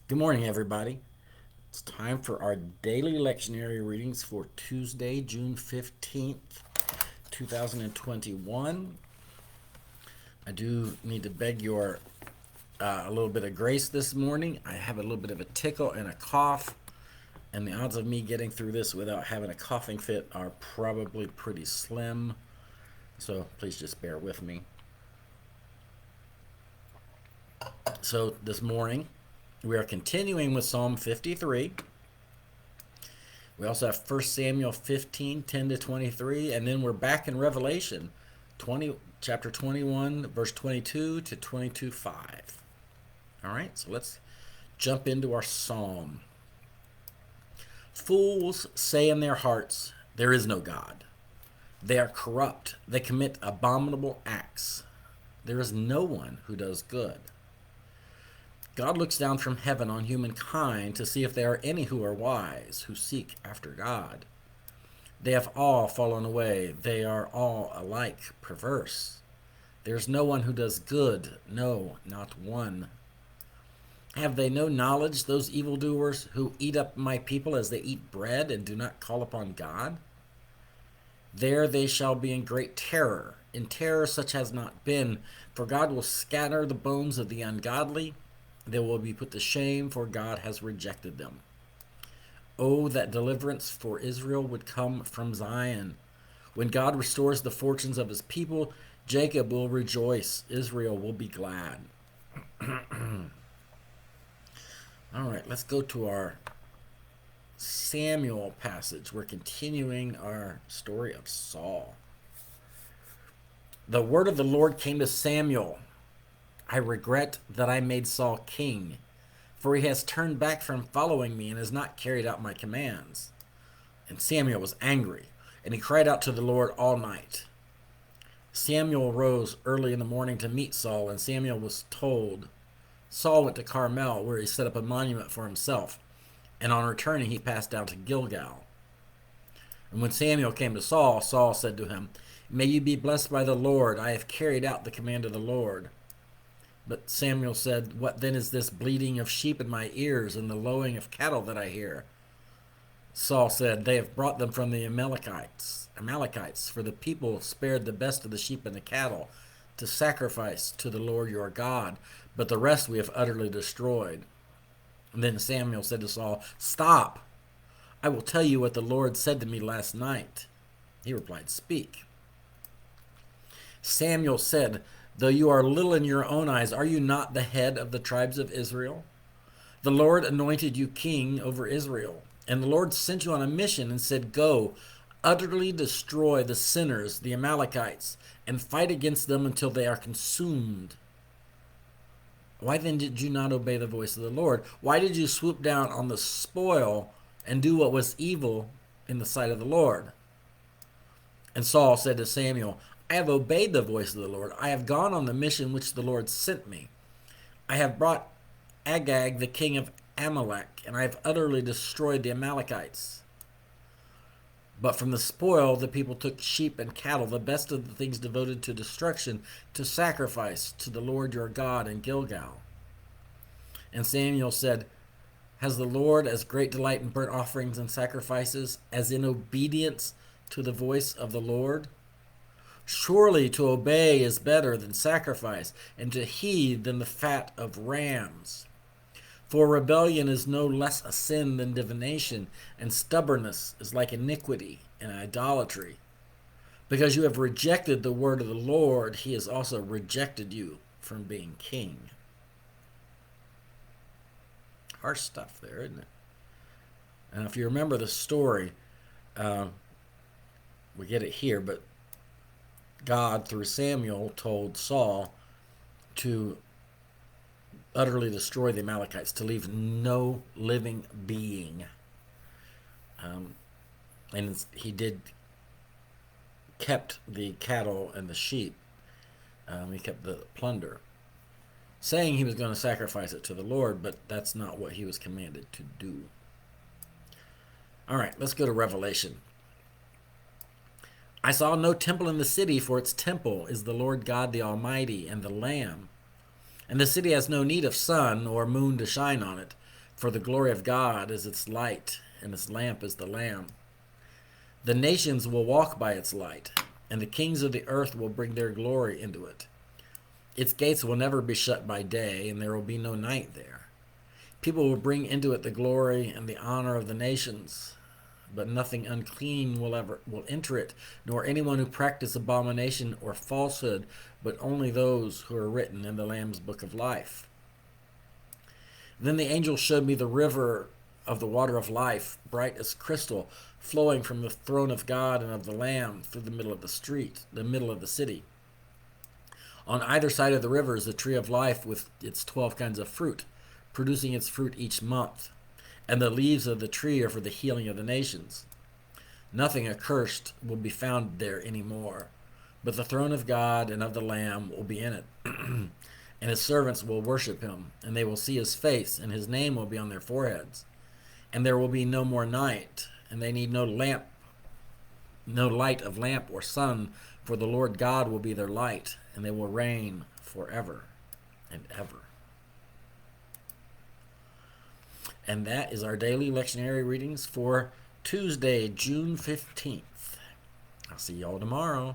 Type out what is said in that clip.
Good morning, everybody. It's time for our daily lectionary readings for Tuesday, June 15th, 2021. I do need to beg your a little bit of grace this morning. I have a little bit of a tickle and a cough, and the odds of me getting through this without having a coughing fit are probably pretty slim. So please just bear with me. So this morning, we are continuing with Psalm 53. We also have 1 Samuel 15, 10 to 23, and then we're back in Revelation 20, chapter 21, verse 22 to 22, 5. All right, so let's jump into our psalm. Fools say in their hearts, there is no God. They are corrupt. They commit abominable acts. There is no one who does good. God looks down from heaven on humankind to see if there are any who are wise, who seek after God. They have all fallen away. They are all alike perverse. There's no one who does good, no, not one. Have they no knowledge, those evildoers who eat up my people as they eat bread and do not call upon God? There they shall be in terror such has not been, for God will scatter the bones of the ungodly. They will be put to shame, for God has rejected them. Oh, that deliverance for Israel would come from Zion. When God restores the fortunes of his people, Jacob will rejoice, Israel will be glad. All right, let's go to our Samuel passage. We're continuing our story of Saul. The word of the Lord came to Samuel. I regret that I made Saul king, for he has turned back from following me and has not carried out my commands. And Samuel was angry, and he cried out to the Lord all night. Samuel rose early in the morning to meet Saul, and Samuel was told. Saul went to Carmel, where he set up a monument for himself, and on returning he passed down to Gilgal. And when Samuel came to Saul, Saul said to him, May you be blessed by the Lord. I have carried out the command of the Lord. But Samuel said, What then is this bleating of sheep in my ears and the lowing of cattle that I hear? Saul said, They have brought them from the Amalekites, for the people spared the best of the sheep and the cattle to sacrifice to the Lord your God, but the rest we have utterly destroyed. And then Samuel said to Saul, Stop! I will tell you what the Lord said to me last night. He replied, Speak. Samuel said, Though you are little in your own eyes, are you not the head of the tribes of Israel? The Lord anointed you king over Israel. And the Lord sent you on a mission and said, Go, utterly destroy the sinners, the Amalekites, and fight against them until they are consumed. Why then did you not obey the voice of the Lord? Why did you swoop down on the spoil and do what was evil in the sight of the Lord? And Saul said to Samuel, I have obeyed the voice of the Lord. I have gone on the mission which the Lord sent me. I have brought Agag, the king of Amalek, and I have utterly destroyed the Amalekites. But from the spoil the people took sheep and cattle, the best of the things devoted to destruction, to sacrifice to the Lord your God in Gilgal. And Samuel said, Has the Lord as great delight in burnt offerings and sacrifices as in obedience to the voice of the Lord? Surely to obey is better than sacrifice, and to heed than the fat of rams. For rebellion is no less a sin than divination, and stubbornness is like iniquity and idolatry. Because you have rejected the word of the Lord, he has also rejected you from being king. Harsh stuff there, isn't it? And if you remember the story, we get it here, but God, through Samuel, told Saul to utterly destroy the Amalekites, to leave no living being. And he kept the cattle and the sheep. He kept the plunder, saying he was going to sacrifice it to the Lord, but that's not what he was commanded to do. All right, let's go to Revelation. I saw no temple in the city, for its temple is the Lord God the Almighty and the Lamb. And the city has no need of sun or moon to shine on it, For the glory of God is its light, and its lamp is the Lamb. The nations will walk by its light, and the kings of the earth will bring their glory into it. Its gates will never be shut by day, and there will be no night there. People will bring into it the glory and the honor of the nations, but nothing unclean will enter it, nor anyone who practices abomination or falsehood, but only those who are written in the Lamb's book of life. Then the angel showed me the river of the water of life, bright as crystal, flowing from the throne of God and of the Lamb through the middle of the middle of the city. On either side of the river is the tree of life with its 12 kinds of fruit, producing its fruit each month. And the leaves of the tree are for the healing of the nations. Nothing accursed will be found there any more, but the throne of God and of the Lamb will be in it. And his servants will worship him, and they will see his face, and his name will be on their foreheads. And there will be no more night, and they need no light of lamp or sun, for the Lord God will be their light, and they will reign forever and ever. And that is our daily lectionary readings for Tuesday, June 15th. I'll see you all tomorrow.